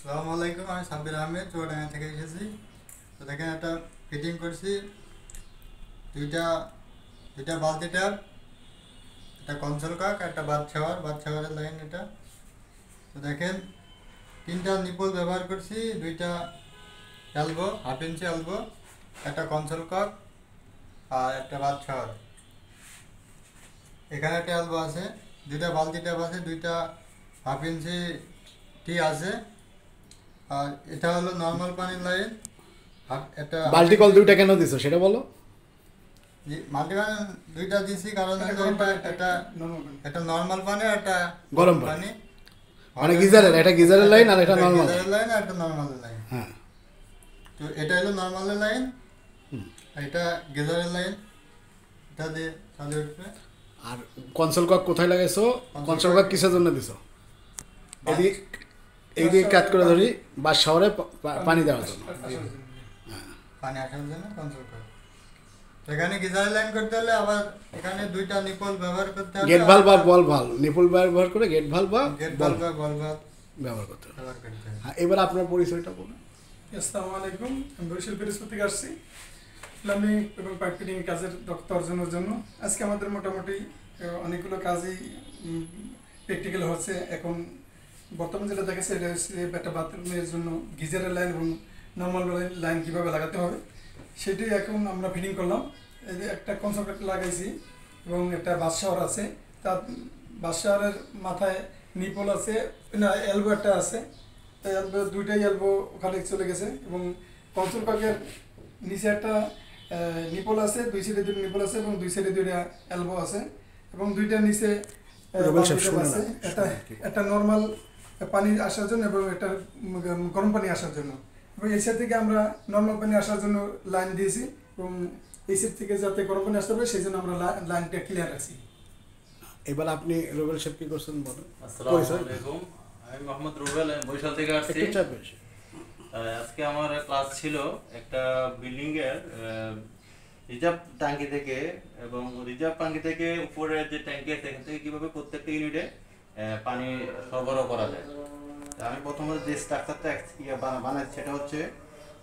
আসসালামু আলাইকুম, আমি সাব্বির আহমেদ চুয়াডাঙ্গা থেকে এসেছি। তো দেখেন একটা ফিটিং করছি, দুইটা দুইটা বালতি ট্যাপ, একটা কনসোল কাক, একটা বাথ শাওয়ারের লাইন এটা। তো দেখেন তিনটা নিপল ব্যবহার করছি, দুইটা এলবো, 1/2 ইঞ্চি এলবো, একটা কনসোল কাক আর একটা বাথ শাওয়ার। এখানে একটা এলবো আছে, দুইটা বালতি ট্যাপ আছে, দুইটা 1/2 ইঞ্চি টি আছে। আর এটা হলো নর্মাল পানির লাইন। একটা বালতি কল দুইটা কেন দিছো সেটা বলো। মাল্টিপ্যান দুইটা দিছি কারণ এটা নর্মাল পানি আর একটা গরম পানি, মানে গিজারের, এটা গিজারের লাইন আর এটা নরমাল লাইন আর এটা নরমাল লাইন। হ্যাঁ, তো এটা হলো নরমালের লাইন, এটা গিজারের লাইন। এটা দিয়ে চালু উঠবে। আর কনসোল কক কোথায় লাগাইছো? কনসোল কক কিসের জন্য দিছো? এইদিকে কাট করে ধরি বা শহরে পানি দেওয়ার জন্য, পানি আসার জন্য কনসোল কক। এখানে গিজারের লাইন করতে হলে আবার এখানে দুইটা নিপল ব্যবহার করতে হবে, গেট ভালভ আর বল ভালভ। নিপল ব্যবহার করে গেট ভালভ বা বল ভালভ ব্যবহার করতে হবে। হবে। হ্যাঁ, এবার আপনার পরিচয়টা বলুন। আসসালামু আলাইকুম, আমি বরিশাল পিরোজপুর থেকে আসছি প্লাম্বিং এবং পাইপ ফিটিং কাজের দক্ষতা অর্জনের জন্য। আজকে আমাদের মোটামুটি অনেকগুলো কাজই প্র্যাকটিক্যাল হচ্ছে। এখন বর্তমান যেটা দেখেছে এটা হচ্ছে একটা বাথরুমের জন্য গিজারের লাইন এবং নর্মাল লাইন কীভাবে লাগাতে হবে সেটাই এখন আমরা ফিটিং করলাম। এই যে একটা কনসেপ্ট লাগাইছি এবং একটা বাথ শাওয়ার আছে, তার বাথ শাওয়ারের মাথায় নিপল আছে, না এলবো একটা আছে, এলবো দুইটাই এলবো ওখানে চলে গেছে। এবং কনসোল কাকের নিচে একটা নিপল আছে, দুই সাইডে দুটো নিপল আছে এবং দুই সাইডে দুইটা এলবো আছে এবং দুইটা নিচে আছে, একটা নর্মাল পানি আসার জন্য এবং একটা গরম পানি আসার জন্য। এবং এই সাইড থেকে আমরা নর্মাল পানি আসার জন্য লাইন দিয়েছি এবং এই সাইড থেকে যাতে গরম পানি আসতে পারে সেই জন্য আমরা লাইনটা ক্লিয়ার রাখছি। এবার আপনি রুবেল সাহেব কি করছেন বলেন। আসসালামু আলাইকুম, আমি মোহাম্মদ রুবেল, বরিশাল থেকে আসছি। আজকে আমার ক্লাস ছিল একটা বিল্ডিং এর রিজার্ভ ট্যাঙ্কি থেকে, এবং রিজার্ভ ট্যাঙ্কি থেকে উপরে যে ট্যাঙ্কি আছে এখান থেকে কিভাবে প্রত্যেকটা ইউনিটে পানি সরবরাহ করা যায়। আমি প্রথমে যে স্ট্রাকচারটা বানাচ্ছি সেটা হচ্ছে,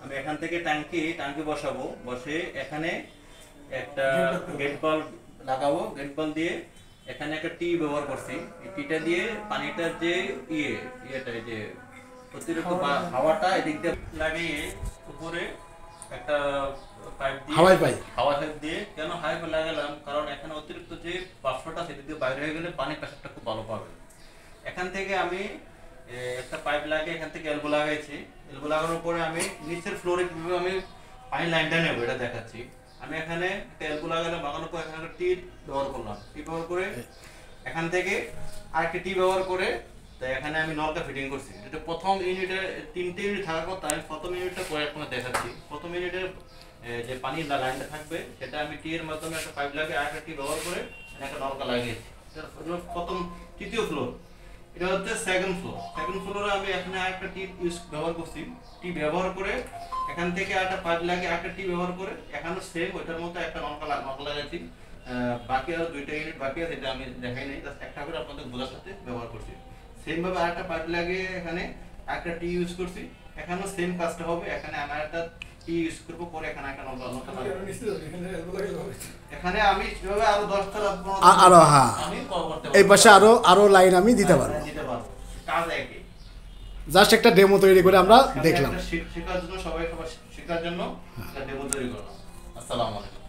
আমি এখান থেকে ট্যাঙ্কি বসাবো, বসে এখানে একটা গেট বাল্ব লাগাবো। গেট বাল্ব দিয়ে এখানে একটা টি ব্যবহার করছি, এই টিটা দিয়ে পানিটার যে ইয়েটা যে অতিরিক্ত হাওয়াটা এদিক দিয়ে লাগিয়ে উপরে একটা পাইপ দিয়ে হাওয়া পাইপ দিয়ে, কেন হাওয়া পাইপ লাগালাম কারণ এখানে অতিরিক্ত যে বাষ্পটা সেদিক দিয়ে বাইরে হয়ে গেলে পানির প্রেসারটা খুব ভালো পাবে। এখান থেকে আমি একটা পাইপ লাগিয়ে এখান থেকে এলবো লাগাইছি। এলবো লাগানোর পরে আমি নিচের ফ্লোরে কিভাবে আমি পানি লাইনটা নেবো এটা দেখাচ্ছি। আমি এখানে একটা এলবো লাগানোর পর এখানে একটা টি ব্যবহার করলাম। টি ব্যবহার করে এখান থেকে আরেকটা টি ব্যবহার করে তাই এখানে আমি নলটা ফিটিং করছি। এটা প্রথম ইউনিটে 3টে ইউনিট থাকার কথা, আমি প্রথম ইউনিটটা পরে আপনাকে দেখাচ্ছি। প্রথম ইউনিটের যে পানির লাইনটা থাকবে সেটা আমি টি এর মাধ্যমে একটা পাইপ লাগিয়ে আরেকটা টি ব্যবহার করে একটা নলকা লাগিয়েছি। প্রথম তৃতীয় ফ্লোর, এটা হচ্ছে সেকেন্ড ফ্লোর। সেকেন্ড ফ্লোরে আমি এখানে আরেকটা টি ব্যবহার করছি। টি ব্যবহার করে এখান থেকে একটা পাইপ লাগিয়ে আরেকটা টি ব্যবহার করে এখানে সেম ওইটার মতো একটা নলকা লাগাইছি। বাকি আর 2টা ইউনিট বাকি আছে, এটা আমি দেখাই নাই, জাস্ট একটা করে আপনাদের বোঝার সাথে ব্যবহার করছি। সেম ভাবে আরেকটা পাইপ লাগিয়ে এখানে একটা টি ইউজ করছি, এখানেও সেম কাজটা হবে। এখানে আমি একটা টি ইউজ করব, পরে এখানে একটা নলকা এখানে আমি কিভাবে আরো 10টা আরো আমি করতে পারবো। এই পাশে আরো লাইন আমি দিতে পারবো। কাজ একই, জাস্ট একটা ডেমো তৈরি করে আমরা দেখলাম। শেখার জন্য সবাই শেখার জন্য একটা ডেমো তৈরি করলাম। আসসালামু আলাইকুম।